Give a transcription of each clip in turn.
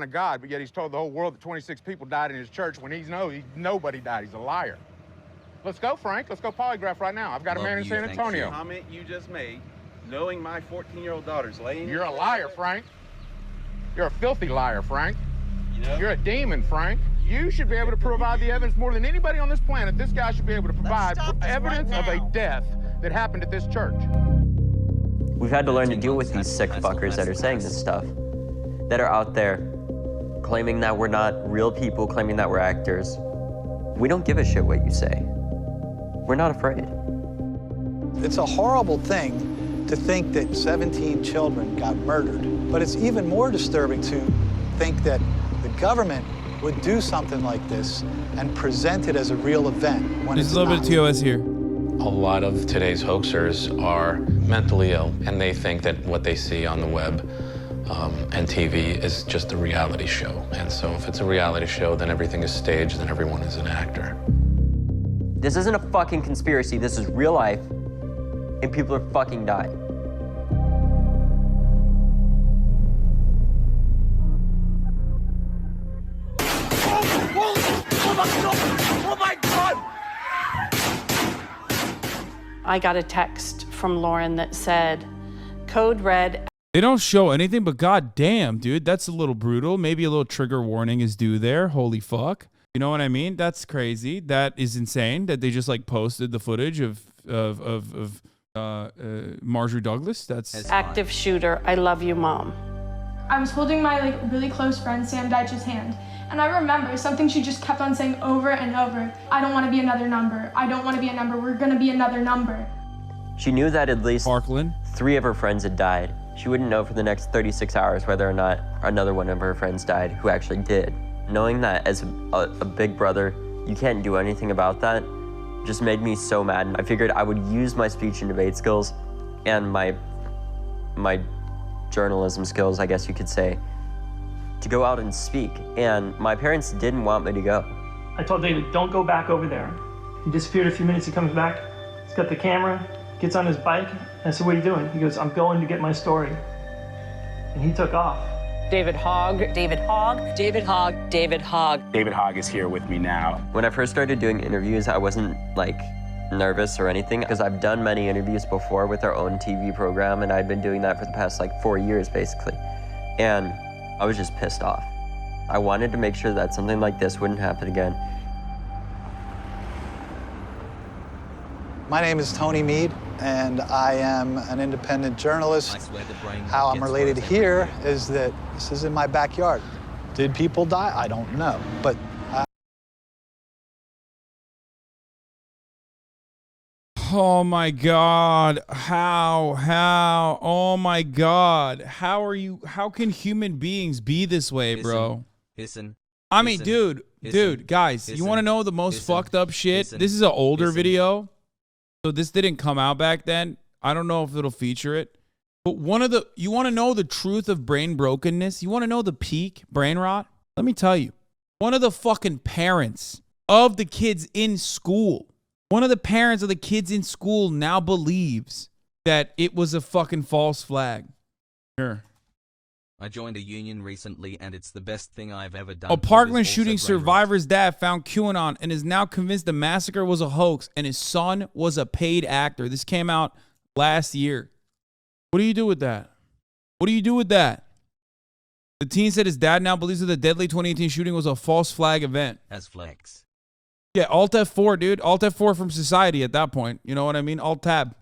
of God, but yet he's told the whole world that 26 people died in his church when nobody died. He's a liar. Let's go, Frank. Let's go polygraph right now. I've got a man in San Antonio. The comment you just made, knowing my 14-year-old daughter's laying... You're a liar, Frank. You're a filthy liar, Frank. You know? You're a demon, Frank. You should be able to provide the evidence more than anybody on this planet. This guy should be able to provide evidence of a death that happened at this church. We've had to learn to deal with these sick fuckers that are saying this stuff, that are out there claiming that we're not real people, claiming that we're actors. We don't give a shit what you say. We're not afraid. It's a horrible thing to think that 17 children got murdered, but it's even more disturbing to think that the government would do something like this and present it as a real event when There's a little bit of TOS here. A lot of today's hoaxers are mentally ill, and they think that what they see on the web and TV is just a reality show. And so if it's a reality show, then everything is staged, then everyone is an actor. This isn't a fucking conspiracy. This is real life, and people are fucking dying. Oh my God! I got a text from Lauren that said, code red. They don't show anything, but goddamn, dude, that's a little brutal. Maybe a little trigger warning is due there. Holy fuck. You know what I mean? That's crazy. That is insane that they just like posted the footage of Marjorie Douglas. That's Active shooter. I love you, Mom. I was holding my really close friend Sam Deitch's hand, and I remember something she just kept on saying over and over. I don't want to be another number. I don't want to be a number. We're going to be another number. She knew that at least Parkland. 3 of her friends had died. She wouldn't know for the next 36 hours whether or not another one of her friends died who actually did. Knowing that as a big brother, you can't do anything about that, just made me so mad. I figured I would use my speech and debate skills and my journalism skills, I guess you could say, to go out and speak. And my parents didn't want me to go. I told David, don't go back over there. He disappeared a few minutes, he comes back, he's got the camera, gets on his bike. I said, what are you doing? He goes, I'm going to get my story. And he took off. David Hogg. David Hogg. David Hogg. David Hogg. David Hogg is here with me now. When I first started doing interviews, I wasn't like nervous or anything because I've done many interviews before with our own TV program, and I'd been doing that for the past like 4 years basically. And I was just pissed off. I wanted to make sure that something like this wouldn't happen again. My name is Tony Mead, and I am an independent journalist. How I'm related here is that this is in my backyard. Did people die? I don't know, but oh my God. How? Oh my God. How can human beings be this way, bro? I mean, dude, guys, you want to know the most fucked up shit? This is an older video. So this didn't come out back then. I don't know if it'll feature it. But you want to know the truth of brain brokenness? You want to know the peak brain rot? Let me tell you. One of the fucking parents of the kids in school, now believes that it was a fucking false flag. Sure. I joined a union recently, and it's the best thing I've ever done. A Parkland shooting survivor's dad found QAnon and is now convinced the massacre was a hoax and his son was a paid actor. This came out last year. What do you do with that? What do you do with that? The teen said his dad now believes that the deadly 2018 shooting was a false flag event. As flex. Yeah, Alt F4, dude. Alt F4 from society at that point. You know what I mean? Alt Tab. What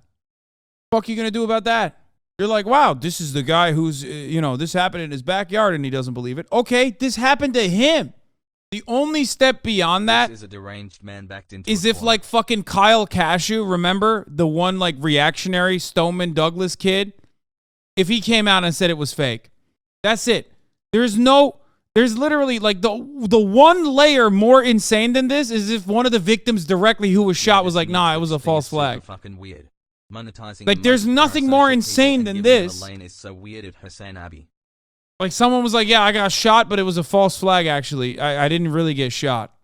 the fuck are you going to do about that? You're like, wow, this is the guy who's, this happened in his backyard and he doesn't believe it. Okay, this happened to him. The only step beyond that is a deranged man backed into is if like fucking Kyle Cashew, remember the one like reactionary Stoneman Douglas kid? If he came out and said it was fake. That's it. There's literally like the one layer more insane than this is if one of the victims directly who was shot was like, nah, it was a false flag. Fucking weird. Like, there's nothing more insane than this. Is so weird at HasanAbi. Like, someone was like, yeah, I got shot, but it was a false flag, actually. I didn't really get shot.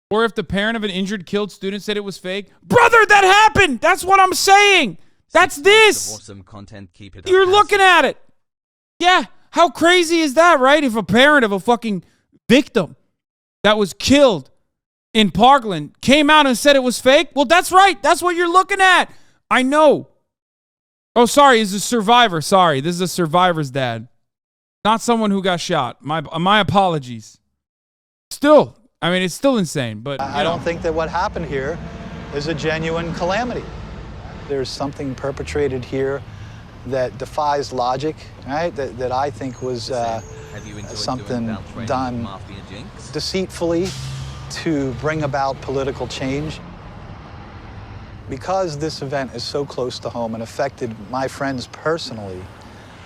Or if the parent of an injured, killed student said it was fake. Brother, that happened! That's what I'm saying! That's this! Awesome content. Keep it up. You're looking at it! Yeah. How crazy is that, right? If a parent of a fucking victim that was killed in Parkland came out and said it was fake, well, that's right. That's what you're looking at. I know. Oh, sorry, it's a survivor. Sorry, this is a survivor's dad. Not someone who got shot. My apologies. Still, I mean, it's still insane, but I don't think that what happened here is a genuine calamity. There's something perpetrated here that defies logic, right? That I think was something done deceitfully to bring about political change. Because this event is so close to home and affected my friends personally,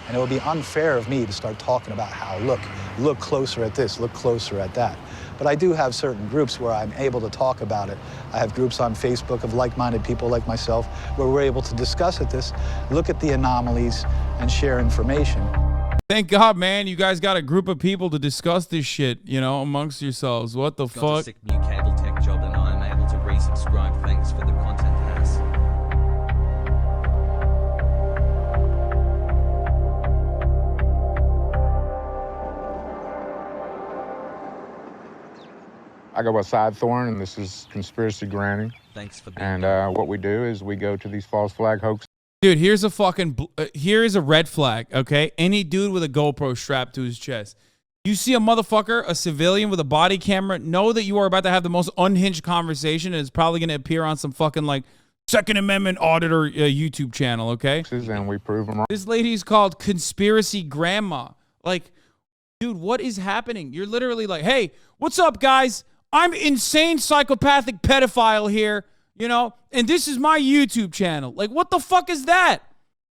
and it would be unfair of me to start talking about how, look closer at this, look closer at that. But I do have certain groups where I'm able to talk about it. I have groups on Facebook of like-minded people like myself where we're able to discuss this, look at the anomalies, and share information. Thank God, man, you guys got a group of people to discuss this shit, you know, amongst yourselves. What the fuck? Got a sick new cable tech job and I'm able to resubscribe. Thanks for the content, Hass. I go by Side Thorn, and this is Conspiracy Granny. Thanks for being And what we do is we go to these false flag hoax. Dude, here's a fucking, here is a red flag, okay? Any dude with a GoPro strapped to his chest. You see a motherfucker, a civilian with a body camera, know that you are about to have the most unhinged conversation, and it's probably going to appear on some fucking, like, Second Amendment auditor YouTube channel, okay? And we prove them wrong. This lady's called Conspiracy Grandma. Like, dude, what is happening? You're literally like, hey, what's up, guys? I'm insane psychopathic pedophile here, you know, and this is my YouTube channel. Like, what the fuck is that?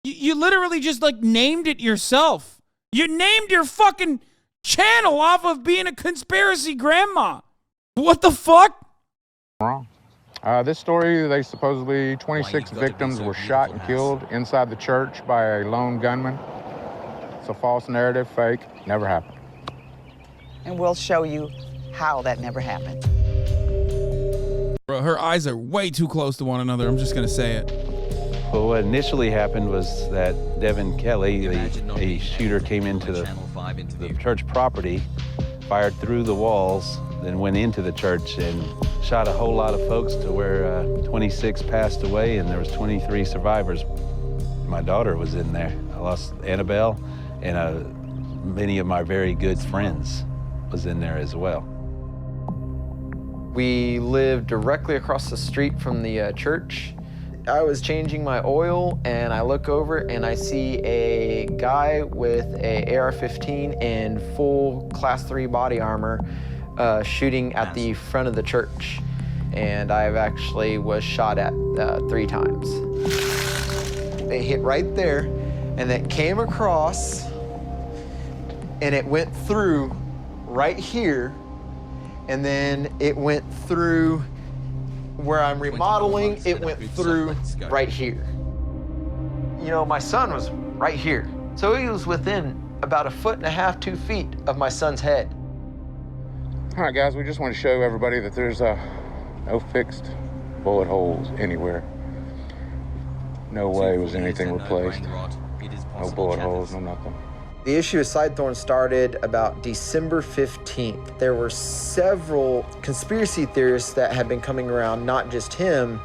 You literally just, like, named it yourself. You named your fucking channel off of being a conspiracy grandma. What the fuck? Wrong. This story, they supposedly 26 victims were shot and killed inside the church by a lone gunman. It's a false narrative, fake, never happened. And we'll show you how that never happened. Bro, her eyes are way too close to one another. I'm just going to say it. Well, what initially happened was that Devin Kelly, a shooter, came into the church property, fired through the walls, then went into the church and shot a whole lot of folks to where 26 passed away and there was 23 survivors. My daughter was in there. I lost Annabelle, and many of my very good friends was in there as well. We lived directly across the street from the church. I was changing my oil and I look over and I see a guy with a AR-15 in full Class 3 body armor shooting at the front of the church. And I've actually was shot at 3 times. It hit right there and it came across and it went through right here, and then it went through where I'm remodeling, it went through right here. You know, my son was right here. So he was within about 1.5 feet, 2 feet of my son's head. All right, guys, we just want to show everybody that there's no fixed bullet holes anywhere. No way was anything replaced. No bullet holes, no nothing. The issue of Sidethorn started about December 15th. There were several conspiracy theorists that had been coming around, not just him,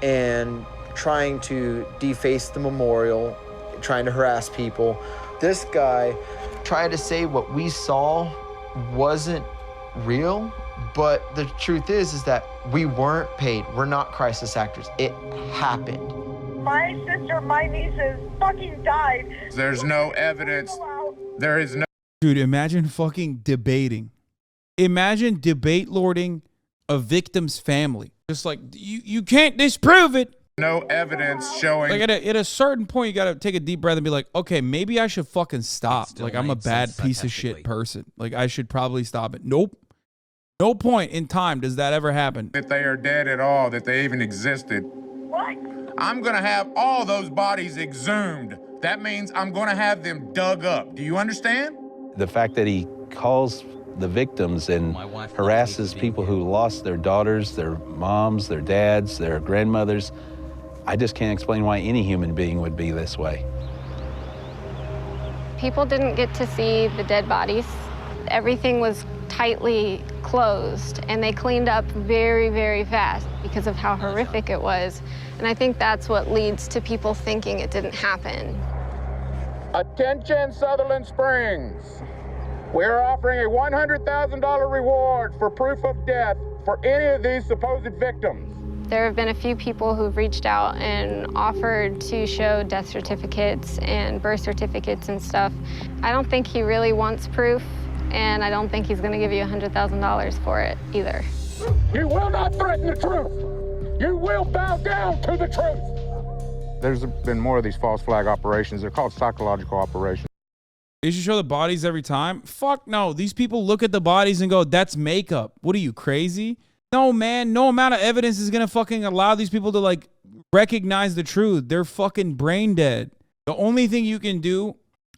and trying to deface the memorial, trying to harass people. This guy tried to say what we saw wasn't real, but the truth is that we weren't paid. We're not crisis actors. It happened. My sister, my nieces fucking died. There's no evidence. There is no... Dude, imagine fucking debating. Imagine debate lording a victim's family. Just like, you can't disprove it. No evidence showing... Like at a certain point, you gotta take a deep breath and be like, okay, maybe I should fucking stop. Like, I'm a bad piece of shit person. Like, I should probably stop it. Nope. No point in time does that ever happen. That they are dead at all, that they even existed. What? I'm gonna have all those bodies exhumed. That means I'm gonna have them dug up. Do you understand? The fact that he calls the victims and harasses people who lost their daughters, their moms, their dads, their grandmothers, I just can't explain why any human being would be this way. People didn't get to see the dead bodies. Everything was tightly closed, and they cleaned up very, very fast because of how horrific it was. And I think that's what leads to people thinking it didn't happen. Attention, Sutherland Springs. We're offering a $100,000 reward for proof of death for any of these supposed victims. There have been a few people who've reached out and offered to show death certificates and birth certificates and stuff. I don't think he really wants proof, and I don't think he's going to give you $100,000 for it either. You will not threaten the truth. You will bow down to the truth. There's been more of these false flag operations. They're called psychological operations. They should show the bodies every time? Fuck no. These people look at the bodies and go, that's makeup. What are you, crazy? No, man. No amount of evidence is going to fucking allow these people to, like, recognize the truth. They're fucking brain dead. The only thing you can do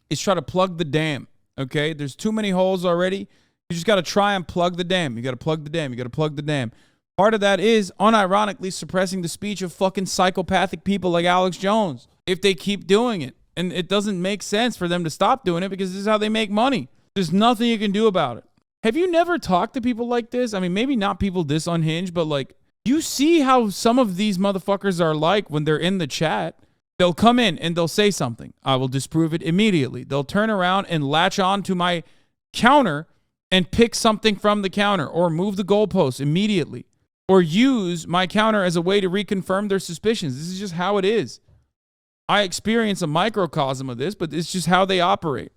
is try to plug the dam, okay? There's too many holes already. You just got to try and plug the dam. You got to plug the dam. You got to plug the dam. Part of that is, unironically, suppressing the speech of fucking psychopathic people like Alex Jones if they keep doing it. And it doesn't make sense for them to stop doing it because this is how they make money. There's nothing you can do about it. Have you never talked to people like this? I mean, maybe not people this unhinged, but like, you see how some of these motherfuckers are like when they're in the chat. They'll come in and they'll say something. I will disprove it immediately. They'll turn around and latch on to my counter and pick something from the counter or move the goalposts immediately or use my counter as a way to reconfirm their suspicions. This is just how it is. I experience a microcosm of this, but it's just how they operate.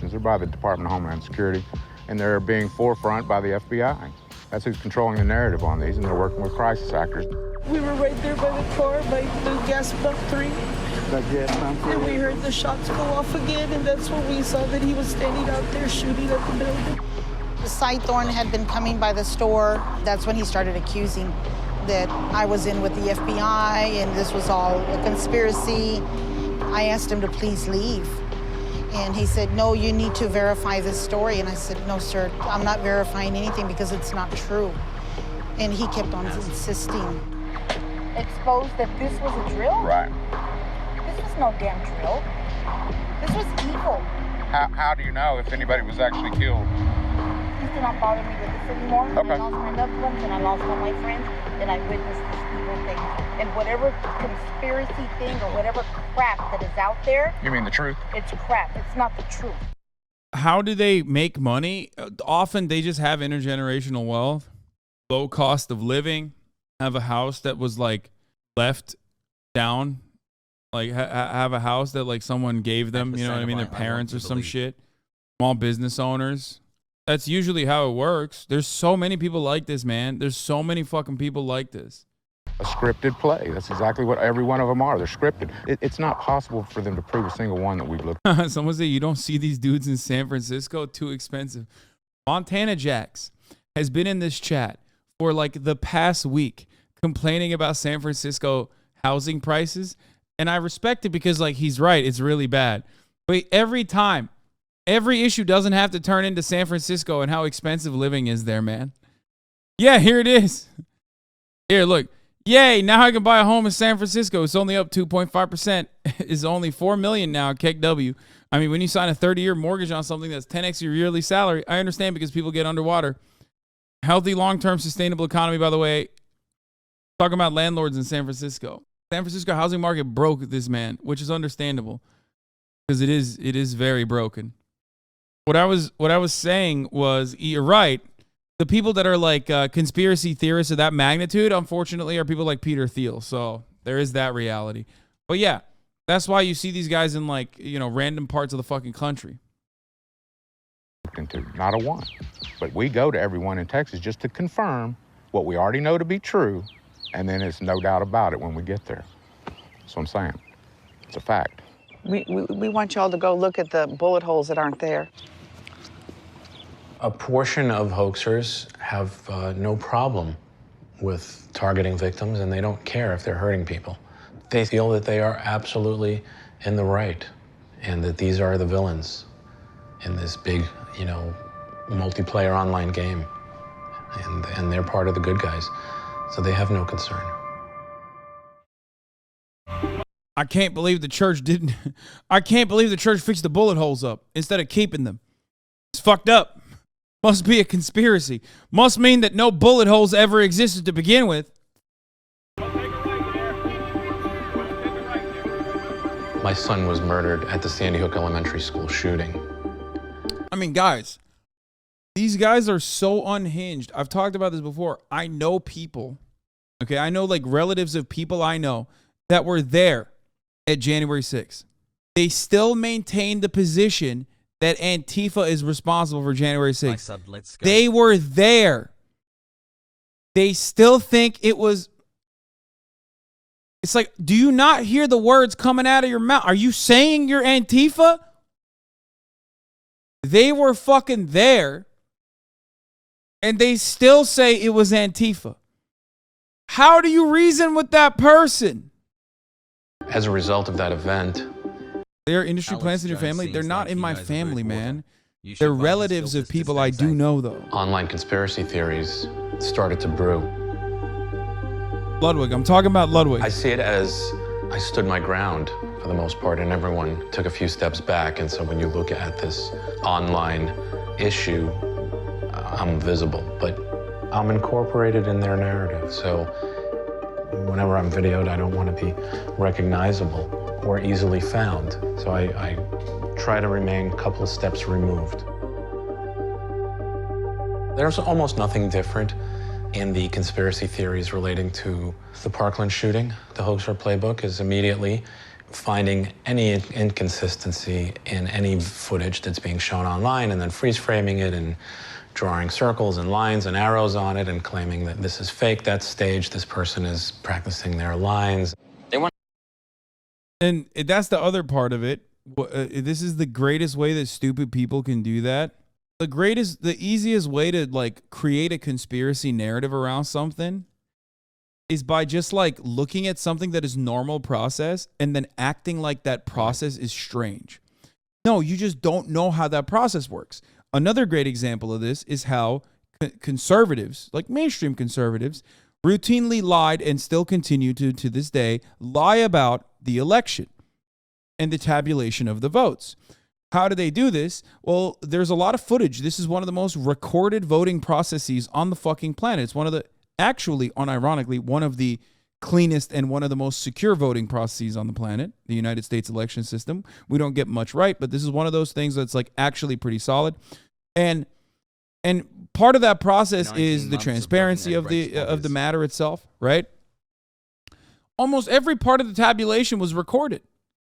They're by the Department of Homeland Security, and they're being forefront by the FBI. That's who's controlling the narrative on these, and they're working with crisis actors. We were right there by the car, by the gas pump 3. And we heard the shots go off again, and that's when we saw that he was standing out there shooting at the building. Cythorn had been coming by the store. That's when he started accusing that I was in with the FBI and this was all a conspiracy. I asked him to please leave. And he said, no, you need to verify this story. And I said, no, sir, I'm not verifying anything because it's not true. And he kept on insisting. Exposed that this was a drill? Right. This was no damn drill. This was evil. How do you know if anybody was actually killed? Please do not bother me with this anymore. Okay. I lost my loved ones and I lost all my friends and I witnessed this evil thing. And whatever conspiracy thing or whatever crap that is out there. You mean the truth? It's crap. It's not the truth. How do they make money? Often they just have intergenerational wealth, low cost of living, have a house that was like left down, like have a house that like someone gave them, you know what I mean? Their parents or some shit. Small business owners. That's usually how it works. There's so many people like this, man. There's so many fucking people like this. A scripted play. That's exactly what every one of them are. They're scripted. It's not possible for them to prove a single one that we've looked at. Someone say you don't see these dudes in San Francisco, too expensive. Montana Jax has been in this chat for like the past week complaining about San Francisco housing prices. And I respect it because like he's right. It's really bad. But every time, every issue doesn't have to turn into San Francisco and how expensive living is there, man. Yeah, here it is. Here, look. Yay, now I can buy a home in San Francisco. It's only up 2.5%. It's only $4 million now, KEKW. I mean, when you sign a 30-year mortgage on something that's 10x your yearly salary, I understand because people get underwater. Healthy, long-term, sustainable economy, by the way. Talking about landlords in San Francisco. San Francisco housing market broke this man, which is understandable because it is very broken. What I was saying was, you're right. The people that are like conspiracy theorists of that magnitude, unfortunately, are people like Peter Thiel. So there is that reality. But yeah, that's why you see these guys in like, you know, random parts of the fucking country. Not a one. But we go to everyone in Texas just to confirm what we already know to be true. And then it's no doubt about it when we get there. That's what I'm saying. It's a fact. We want y'all to go look at the bullet holes that aren't there. A portion of hoaxers have no problem with targeting victims, and they don't care if they're hurting people. They feel that they are absolutely in the right, and that these are the villains in this big, you know, multiplayer online game, and they're part of the good guys, so they have no concern. I can't believe the church didn't. I can't believe the church fixed the bullet holes up instead of keeping them. It's fucked up. Must be a conspiracy. Must mean that no bullet holes ever existed to begin with. My son was murdered at the Sandy Hook Elementary School shooting. I mean, guys, these guys are so unhinged. I've talked about this before. I know people, okay? I know like relatives of people I know that were there at January 6th. They still maintain the position that Antifa is responsible for January 6th. They were there. They still think it was... It's like, do you not hear the words coming out of your mouth? Are you saying you're Antifa? They were fucking there, and they still say it was Antifa. How do you reason with that person? As a result of that event... They're industry plants in your family? They're not in my family, man. They're relatives of people I do know, though. Online conspiracy theories started to brew. Ludwig, I'm talking about Ludwig. I see it as I stood my ground for the most part, and everyone took a few steps back. And so when you look at this online issue, I'm visible, but I'm incorporated in their narrative. So whenever I'm videoed, I don't want to be recognizable or easily found. So I try to remain a couple of steps removed. There's almost nothing different in the conspiracy theories relating to the Parkland shooting. The hoaxer playbook is immediately finding any inconsistency in any footage that's being shown online and then freeze framing it and drawing circles and lines and arrows on it and claiming that this is fake, that's staged, this person is practicing their lines. And that's the other part of it. This is the greatest way that stupid people can do that. The easiest way to like create a conspiracy narrative around something is by just like looking at something that is normal process and then acting like that process is strange. No, you just don't know how that process works. Another great example of this is how conservatives, like mainstream conservatives, routinely lied and still continue to this day lie about the election and the tabulation of the votes. How do they do this? Well, there's a lot of footage. This is one of the most recorded voting processes on the fucking planet. It's one of the, actually, unironically, one of the cleanest and one of the most secure voting processes on the planet, the United States election system. We don't get much right, but this is one of those things that's like actually pretty solid. And part of that process is the transparency of the matter itself, right? Almost every part of the tabulation was recorded.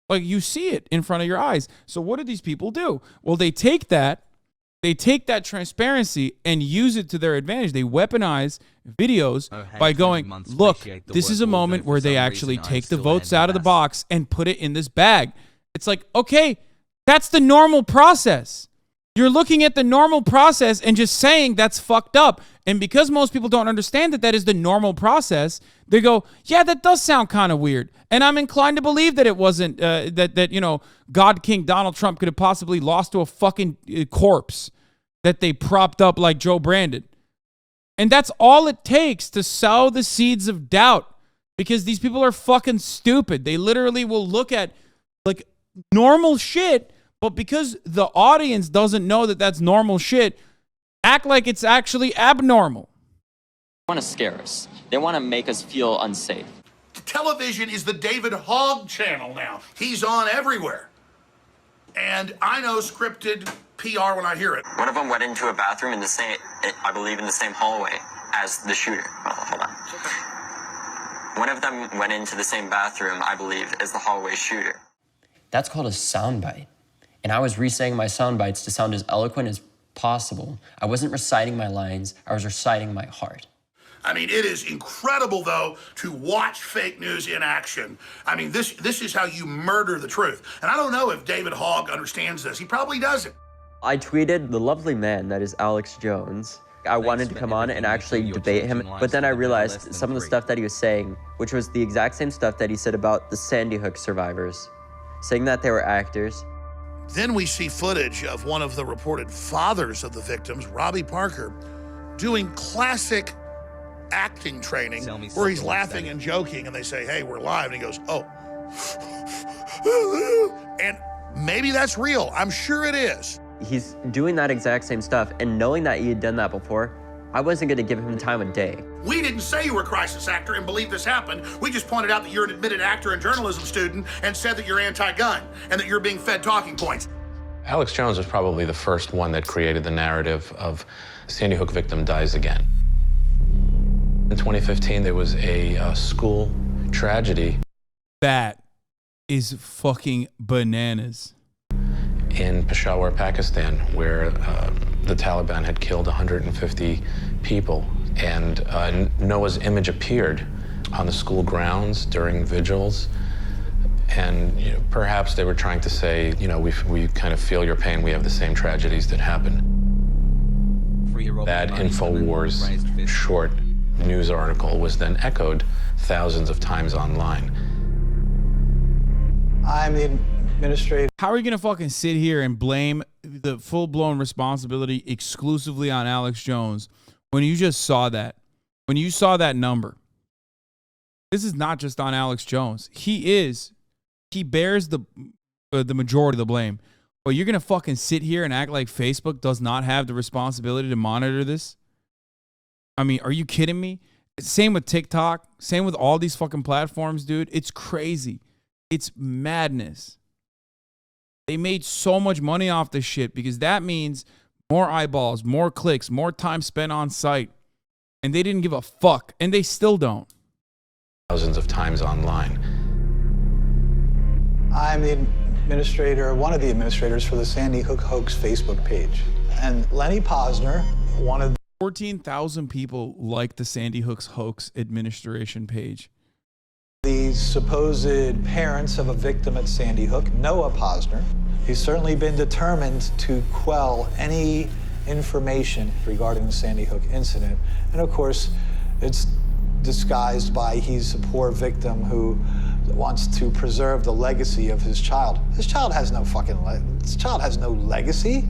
Like you see it in front of your eyes. So what do these people do? Well, they take that transparency and use it to their advantage. They weaponize videos by going, look, this is a moment where they actually take the votes out of the box and put it in this bag. It's like, okay, that's the normal process. You're looking at the normal process and just saying that's fucked up. And because most people don't understand that that is the normal process, they go, yeah, that does sound kind of weird. And I'm inclined to believe that it wasn't, that God King Donald Trump could have possibly lost to a fucking corpse that they propped up like Joe Brandon. And that's all it takes to sow the seeds of doubt, because these people are fucking stupid. They literally will look at like normal shit, but because the audience doesn't know that that's normal shit, act like it's actually abnormal. They want to scare us. They want to make us feel unsafe. Television is the David Hogg channel now. He's on everywhere. And I know scripted PR when I hear it. One of them went into a bathroom in the same, I believe, in the same hallway as the shooter. Well, hold on. One of them went into the same bathroom, I believe, as the hallway shooter. That's called a soundbite. And I was re-saying my sound bites to sound as eloquent as possible. I wasn't reciting my lines, I was reciting my heart. I mean, it is incredible, though, to watch fake news in action. I mean, this is how you murder the truth. And I don't know if David Hogg understands this. He probably doesn't. I tweeted the lovely man that is Alex Jones. I wanted to come on and actually debate him, but then I realized some of the stuff that he was saying, which was the exact same stuff that he said about the Sandy Hook survivors, saying that they were actors. Then we see footage of one of the reported fathers of the victims, Robbie Parker, doing classic acting training where he's laughing and joking, and they say, hey, we're live, and he goes, oh, And maybe that's real. I'm sure it is. He's doing that exact same stuff, and knowing that he had done that before, I wasn't going to give him time of day. We didn't say you were a crisis actor and believe this happened. We just pointed out that you're an admitted actor and journalism student and said that you're anti-gun and that you're being fed talking points. Alex Jones was probably the first one that created the narrative of Sandy Hook victim dies again. In 2015, there was a school tragedy. That is fucking bananas. In Peshawar, Pakistan, where the Taliban had killed 150 people. And Noah's image appeared on the school grounds during vigils. And perhaps they were trying to say, we kind of feel your pain. We have the same tragedies that happened. That InfoWars short news article was then echoed thousands of times online. I'm the administrator. How are you gonna fucking sit here and blame the full-blown responsibility exclusively on Alex Jones when you just saw that? When you saw that number? This is not just on Alex Jones. He bears the majority of the blame. But you're gonna fucking sit here and act like Facebook does not have the responsibility to monitor this? I mean, are you kidding me? Same with TikTok. Same with all these fucking platforms, dude. It's crazy. It's madness. They made so much money off this shit because that means more eyeballs, more clicks, more time spent on site. And they didn't give a fuck. And they still don't. Thousands of times online. I'm the administrator, one of the administrators for the Sandy Hook Hoax Facebook page. And Lenny Posner, one of 14,000 people like the Sandy Hook's Hoax administration page. The supposed parents of a victim at Sandy Hook, Noah Posner. He's certainly been determined to quell any information regarding the Sandy Hook incident. And of course, it's disguised by he's a poor victim who wants to preserve the legacy of his child. His child has no legacy.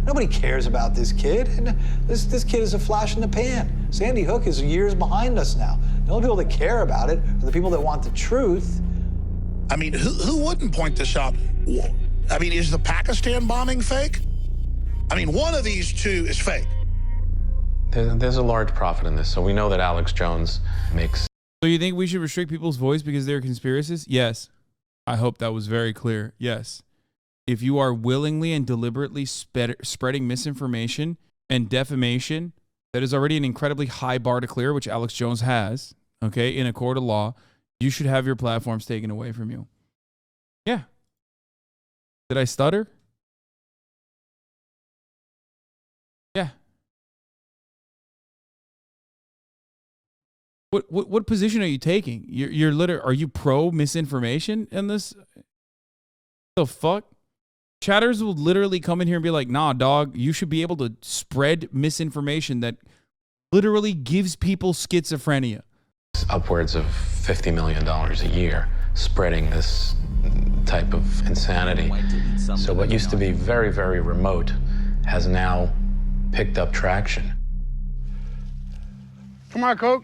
Nobody cares about this kid. And this kid is a flash in the pan. Sandy Hook is years behind us now. The only people that care about it are the people that want the truth. I mean, who wouldn't point this out? I mean, is the Pakistan bombing fake? I mean, one of these two is fake. There's a large profit in this, so we know that Alex Jones makes. So you think we should restrict people's voice because they're conspiracists? Yes. I hope that was very clear. Yes. If you are willingly and deliberately spreading misinformation and defamation, that is already an incredibly high bar to clear, which Alex Jones has, okay, in a court of law, you should have your platforms taken away from you. Yeah. Did I stutter? Yeah. What position are you taking? You're literally, are you pro misinformation in this? The fuck? Chatters will literally come in here and be like, nah, dog, you should be able to spread misinformation that literally gives people schizophrenia. Upwards of $50 million a year spreading this type of insanity. So what used to be very, very remote has now picked up traction. Come on, Coke.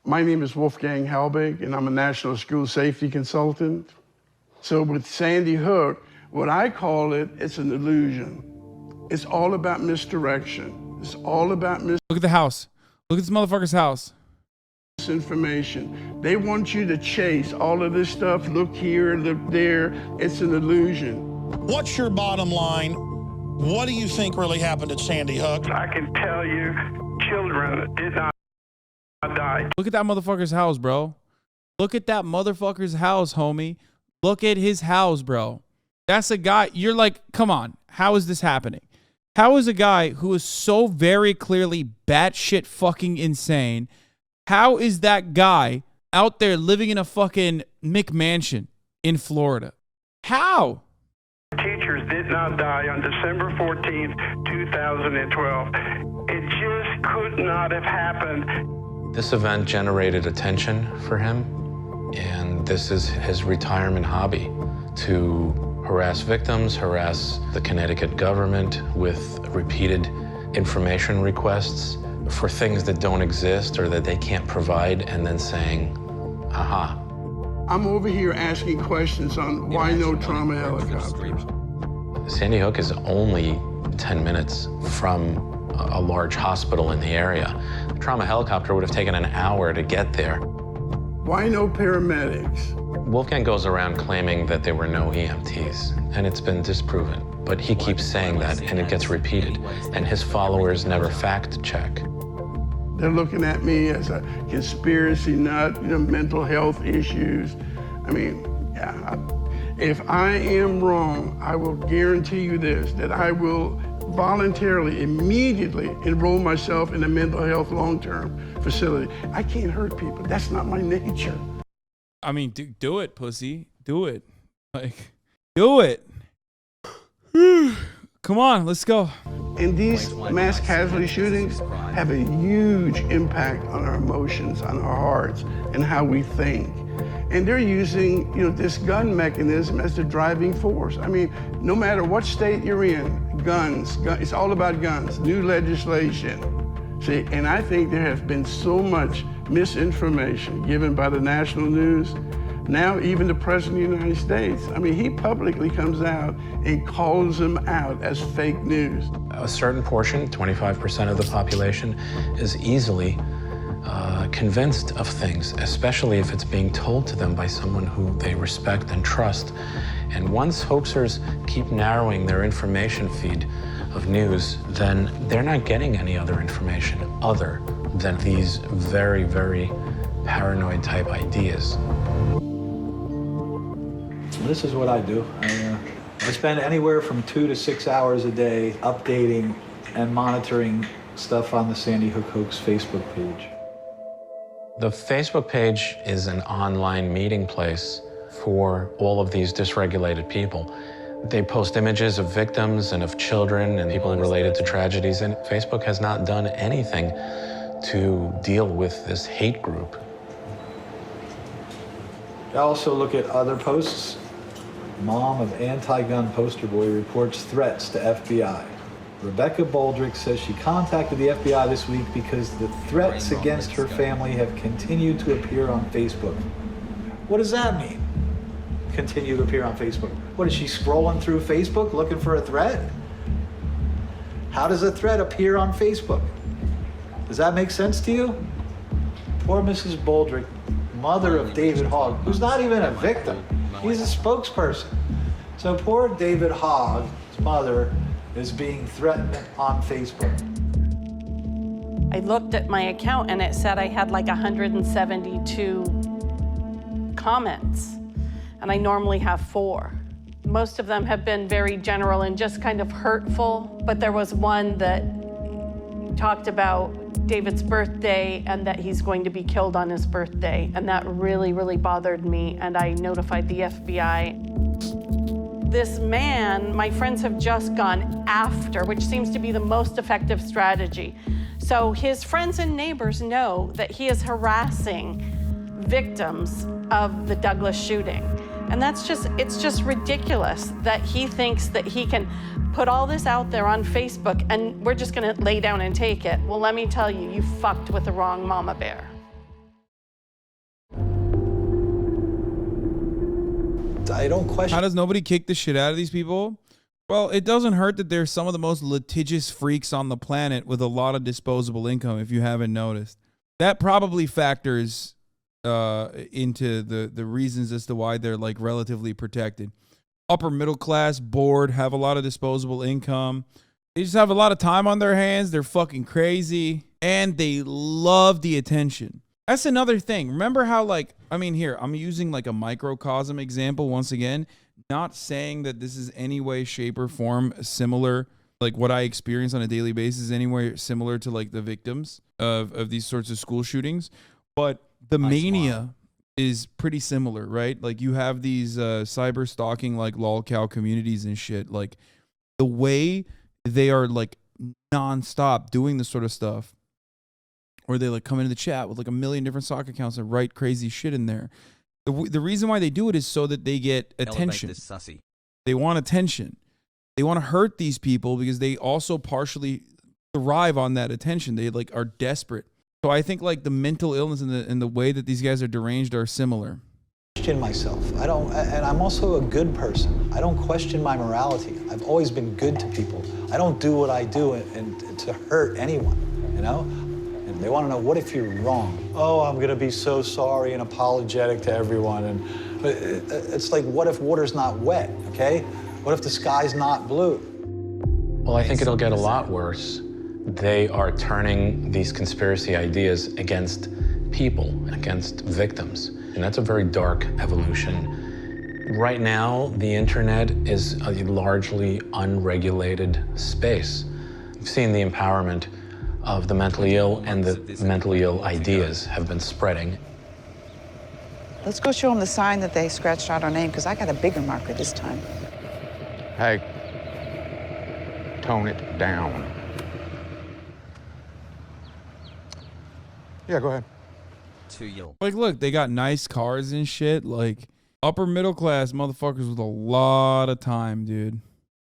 My name is Wolfgang Halbig, and I'm a national school safety consultant. So with Sandy Hook, what I call it's an illusion. It's all about misdirection. It's all about Look at the house. Look at this motherfucker's house. Misinformation. They want you to chase all of this stuff. Look here, look there. It's an illusion. What's your bottom line? What do you think really happened at Sandy Hook? I can tell you, children did not die. Look at that motherfucker's house, bro. Look at that motherfucker's house, homie. Look at his house, bro. That's a guy. You're like, come on. How is this happening? How is a guy who is so very clearly batshit fucking insane, how is that guy out there living in a fucking McMansion in Florida? How? Teachers did not die on December 14th, 2012. It just could not have happened. This event generated attention for him, and this is his retirement hobby, to harass victims, harass the Connecticut government with repeated information requests for things that don't exist or that they can't provide, and then saying, aha. I'm over here asking questions on why no trauma helicopters. Sandy Hook is only 10 minutes from a large hospital in the area. The trauma helicopter would have taken an hour to get there. Why no paramedics? Wolfgang goes around claiming that there were no EMTs, and it's been disproven. But he keeps saying that, and it gets repeated, and his followers never fact check. They're looking at me as a conspiracy nut, mental health issues. I mean, yeah, if I am wrong, I will guarantee you this, that I will voluntarily, immediately enroll myself in a mental health long-term facility. I can't hurt people. That's not my nature. I mean, do it, pussy. Do it. Like, do it. Come on, let's go. And these mass casualty shootings have a huge impact on our emotions, on our hearts, and how we think. And they're using, this gun mechanism as the driving force. I mean, no matter what state you're in, guns, it's all about guns, new legislation. See, and I think there has been so much misinformation given by the national news. Now, even the President of the United States, I mean, he publicly comes out and calls them out as fake news. A certain portion, 25% of the population, is easily convinced of things, especially if it's being told to them by someone who they respect and trust. And once hoaxers keep narrowing their information feed of news, then they're not getting any other information other than these very, very paranoid type ideas. This is what I do. I spend anywhere from 2 to 6 hours a day updating and monitoring stuff on the Sandy Hook Hoax Facebook page. The Facebook page is an online meeting place for all of these dysregulated people. They post images of victims and of children and people related to tragedies, and Facebook has not done anything to deal with this hate group. I also look at other posts. Mom of anti-gun poster boy reports threats to FBI. Rebecca Baldrick says she contacted the FBI this week because the threats against her family have continued to appear on Facebook. What does that mean? Continue to appear on Facebook. What is she scrolling through Facebook looking for a threat? How does a threat appear on Facebook? Does that make sense to you? Poor Mrs. Baldrick, mother of David Hogg, who's not even a victim. He's a spokesperson. So poor David Hogg's mother is being threatened on Facebook. I looked at my account and it said I had like 172 comments, and I normally have 4. Most of them have been very general and just kind of hurtful, but there was one that talked about David's birthday and that he's going to be killed on his birthday, and that really, really bothered me, and I notified the FBI. This man, my friends have just gone after, which seems to be the most effective strategy. So his friends and neighbors know that he is harassing victims of the Douglas shooting. And it's just ridiculous that he thinks that he can put all this out there on Facebook and we're just gonna lay down and take it. Well, let me tell you, you fucked with the wrong mama bear. I don't question. How does nobody kick the shit out of these people? Well, it doesn't hurt that they're some of the most litigious freaks on the planet with a lot of disposable income, if you haven't noticed. That probably factors into the reasons as to why they're like relatively protected. Upper middle class, bored, have a lot of disposable income. They just have a lot of time on their hands. They're fucking crazy. And they love the attention. That's another thing. Remember how, like, I mean, here, I'm using like a microcosm example once again, not saying that this is any way, shape, or form similar, like what I experience on a daily basis, anywhere similar to like the victims of these sorts of school shootings. But the mania is pretty similar, right? Like you have these cyber stalking, like lolcow communities and shit. Like the way they are like nonstop doing this sort of stuff. Or they like come into the chat with like 1 million different stock accounts and write crazy shit in there. The reason why they do it is so that they get attention. They want attention. They want to hurt these people because they also partially thrive on that attention. They like are desperate. So I think like the mental illness and the way that these guys are deranged are similar. question myself. And I'm also a good person. I don't question my morality. I've always been good to people. I don't do what I do and to hurt anyone, you know? And they want to know, what if you're wrong? Oh, I'm going to be so sorry and apologetic to everyone. But it's like, what if water's not wet, okay? What if the sky's not blue? Well, I think it'll get a lot worse. They are turning these conspiracy ideas against people, against victims. And that's a very dark evolution. Right now, the internet is a largely unregulated space. We've seen the empowerment of the mentally ill, and the mentally ill ideas have been spreading. Let's go show them the sign that they scratched out our name, because I got a bigger marker this time. Hey, tone it down. Yeah, go ahead. Like, look, they got nice cars and shit. Like, upper middle class motherfuckers with a lot of time, dude.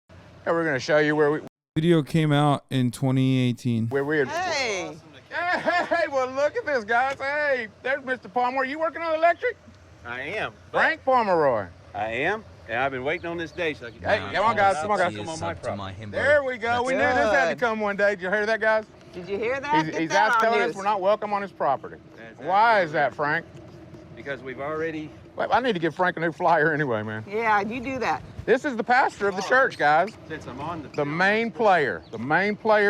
Yeah, we're gonna show you where we. Video came out in 2018. Where we. Hey. Hey, well, look at this, guys. Hey, there's Mr. Palmer. Are you working on electric? I am. Frank Pomeroy. I am. And I've been waiting on this day so I can. Hey, come on, guys. Come on, guys. Come on, my property. There we go. We knew this had to come one day. Did you hear that, guys? Did you hear that? He's telling us we're not welcome on his property. Why is that, Frank? Because we've already. Well, I need to give Frank a new flyer anyway, man. Yeah, you do that. This is the pastor of the church, guys. Since I'm on the main player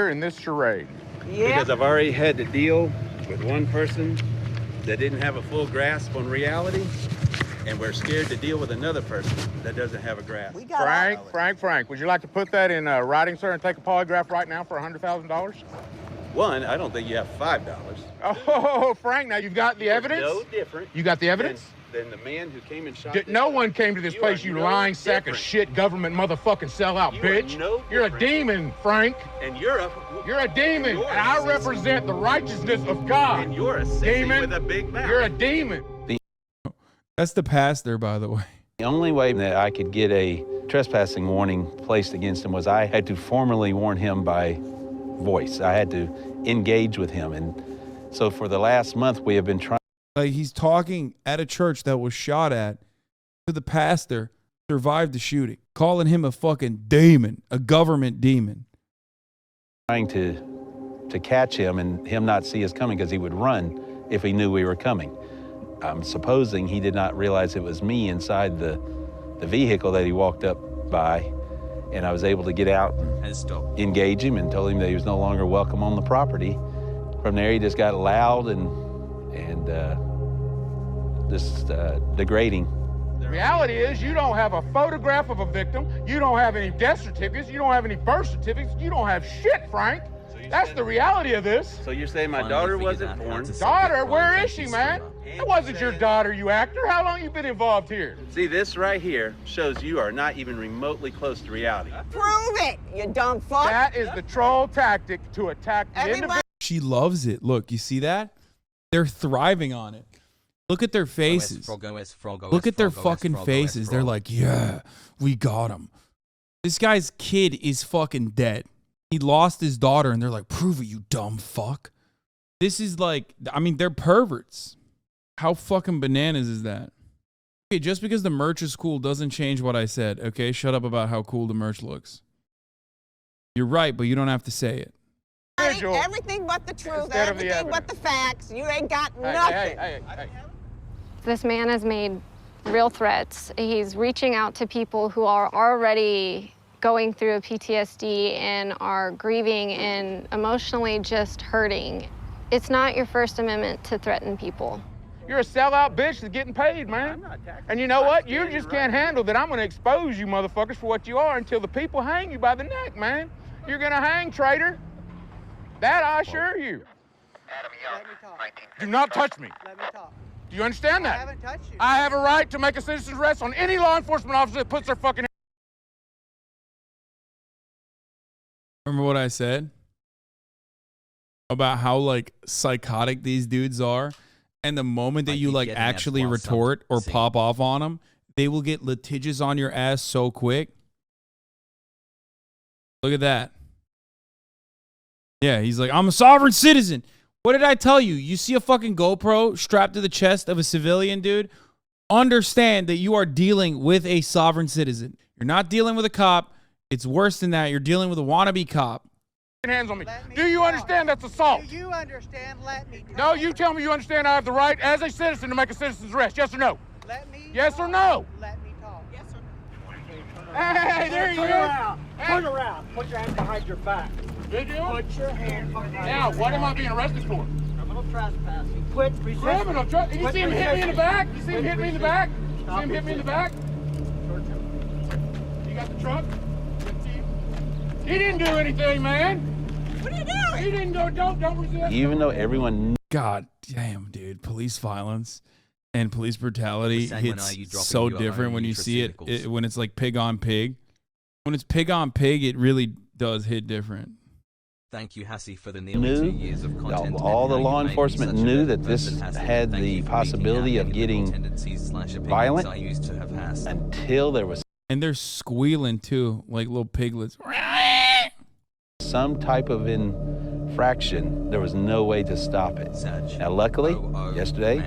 in this charade. Yeah. Because I've already had to deal with one person that didn't have a full grasp on reality, and we're scared to deal with another person that doesn't have a grasp. Frank, would you like to put that in writing, sir, and take a polygraph right now for $100,000? One, I don't think you have $5. Oh, Frank, now you've got the evidence? No different. You got the evidence? Than the man who came and shot. No one came to this place, you lying sack of shit, government motherfucking sellout bitch. You're a demon, Frank. And you're a demon, and I represent the righteousness of God. And you're a sissy with a big mouth. You're a demon. That's the pastor, by the way. The only way that I could get a trespassing warning placed against him was I had to formally warn him by voice. I had to engage with him. And so for the last month, we have been trying. Like, he's talking at a church that was shot at to the pastor, survived the shooting, calling him a fucking demon, a government demon. Trying to catch him and him not see us coming because he would run if he knew we were coming. I'm supposing he did not realize it was me inside the vehicle that he walked up by, and I was able to get out and engage him and told him that he was no longer welcome on the property. From there, he just got loud and just degrading. The reality is you don't have a photograph of a victim, you don't have any death certificates, you don't have any birth certificates, you don't have shit, Frank. That's the reality of this. So you're saying my daughter wasn't born? Daughter? Where is she, man? It wasn't your daughter, you actor. How long you been involved here? See, this right here shows you are not even remotely close to reality. Prove it, you dumb fuck. That is the troll tactic to attack the individual. She loves it. Look, you see that? They're thriving on it. Look at their faces. Look at their fucking faces. They're like, yeah, we got him. This guy's kid is fucking dead. He lost his daughter, and they're like, prove it, you dumb fuck. This is like, I mean, they're perverts. How fucking bananas is that? Okay, just because the merch is cool doesn't change what I said, okay? Shut up about how cool the merch looks. You're right, but you don't have to say it. Everything but the truth, everything but the facts. You ain't got nothing. Hey. This man has made real threats. He's reaching out to people who are already going through a PTSD and are grieving and emotionally just hurting. It's not your First Amendment to threaten people. You're a sellout bitch that's getting paid, man. And you know what? You just can't handle that I'm going to expose you motherfuckers for what you are until the people hang you by the neck, man. You're going to hang, traitor. That I assure you. Do not touch me. Let me talk. Do you understand that? I haven't touched you. I have a right to make a citizen's arrest on any law enforcement officer that puts their fucking... Remember what I said? About how, like, psychotic these dudes are? And the moment that you, like, actually retort or pop off on them, they will get litigious on your ass so quick. Look at that. Yeah, he's like, I'm a sovereign citizen. What did I tell you? You see a fucking GoPro strapped to the chest of a civilian, dude? understand that you are dealing with a sovereign citizen. You're not dealing with a cop. It's worse than that. You're dealing with a wannabe cop. Hands on me. Do you understand that's assault? Do you understand? Let me talk. No, you tell me you understand I have the right as a citizen to make a citizen's arrest. Yes or no? Let me Yes or no? Let me talk. Yes or no? Hey, there you go. Turn around. Put your hands behind your back. Did you? Put your hands behind Now, what am I being arrested for? Criminal trespassing. Quit resisting. Criminal trespassing. You see him hit me in the back? You see him hit me in the back? You Stop see him hit me in the back? You got the truck? He didn't do anything, man. What are you doing? He didn't do it. Don't resist. Even though everyone... God damn, dude. Police violence and police brutality Hussein, when hits are you dropping so your different own when you see it, nutraceuticals? when it's like pig on pig. When it's pig on pig, it really does hit different. Thank you, Hassie, for the nearly 2 years of content. All the and how law you've made me enforcement such a knew better that this person, Hassie. had Thank the you for possibility meeting of getting tendencies/opinions violent I used to have had. until there was And they're squealing too, like little piglets. some type of infraction. There was no way to stop it. Now, luckily, yesterday,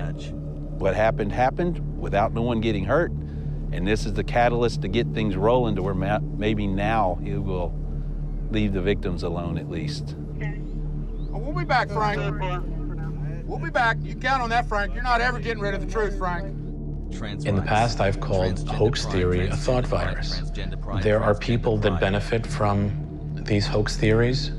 what happened without no one getting hurt. And this is the catalyst to get things rolling to where maybe now he will leave the victims alone at least. We'll be back, Frank. We'll be back. You count on that, Frank. You're not ever getting rid of the truth, Frank. In the past, I've called hoax theory a thought virus. There are people that benefit from these hoax theories,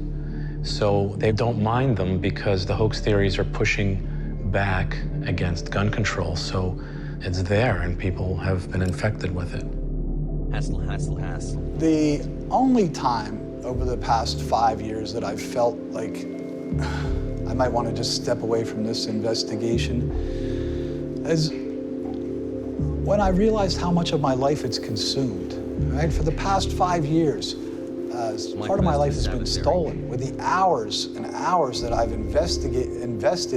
so they don't mind them because the hoax theories are pushing back against gun control. So it's there and people have been infected with it. Hassle. The only time over the past 5 years that I've felt like I might want to just step away from this investigation is when I realized how much of my life it's consumed. Right? For the past 5 years, part of my life has been stolen with the hours and hours that I've invested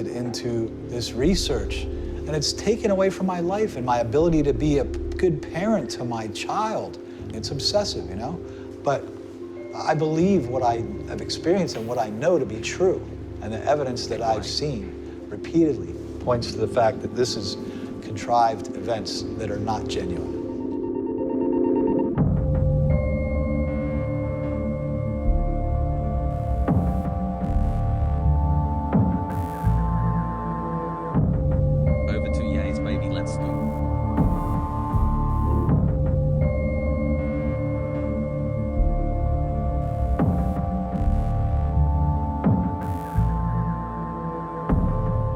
into this research. And it's taken away from my life and my ability to be a good parent to my child. It's obsessive, you know? But I believe what I have experienced and what I know to be true. And the evidence that I've seen repeatedly points to the fact that this is contrived events that are not genuine. Over to Yates, baby. Let's go.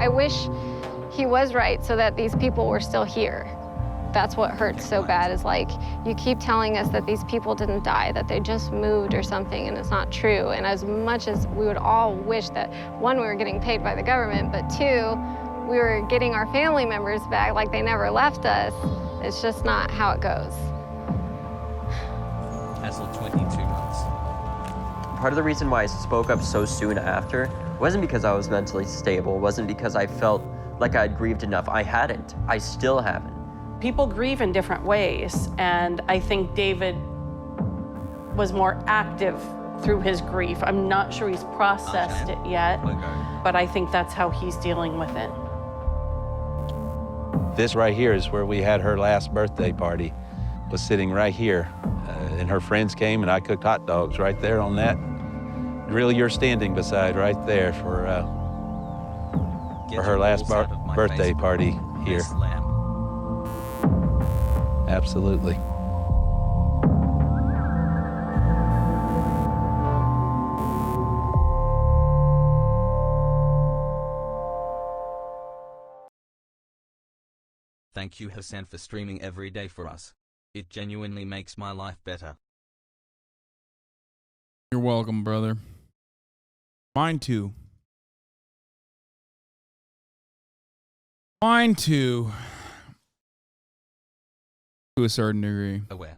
I wish he was right so that these people were still here. That's what hurts so bad is like, you keep telling us that these people didn't die, that they just moved or something, and it's not true. And as much as we would all wish that, one, we were getting paid by the government, but two, we were getting our family members back like they never left us, it's just not how it goes. Hassle 22 months. Part of the reason why I spoke up so soon after wasn't because I was mentally stable, wasn't because I felt like I'd grieved enough. I hadn't. I still haven't. People grieve in different ways, and I think David was more active through his grief. I'm not sure he's processed it yet, but I think that's how he's dealing with it. This right here is where we had her last birthday party. Was sitting right here, and her friends came, and I cooked hot dogs right there on that grill you're standing beside right there for her last birthday party here. Absolutely. Thank you, Hasan, for streaming every day for us. It genuinely makes my life better. You're welcome, brother. Mine too. Mine too. To a certain degree. Aware.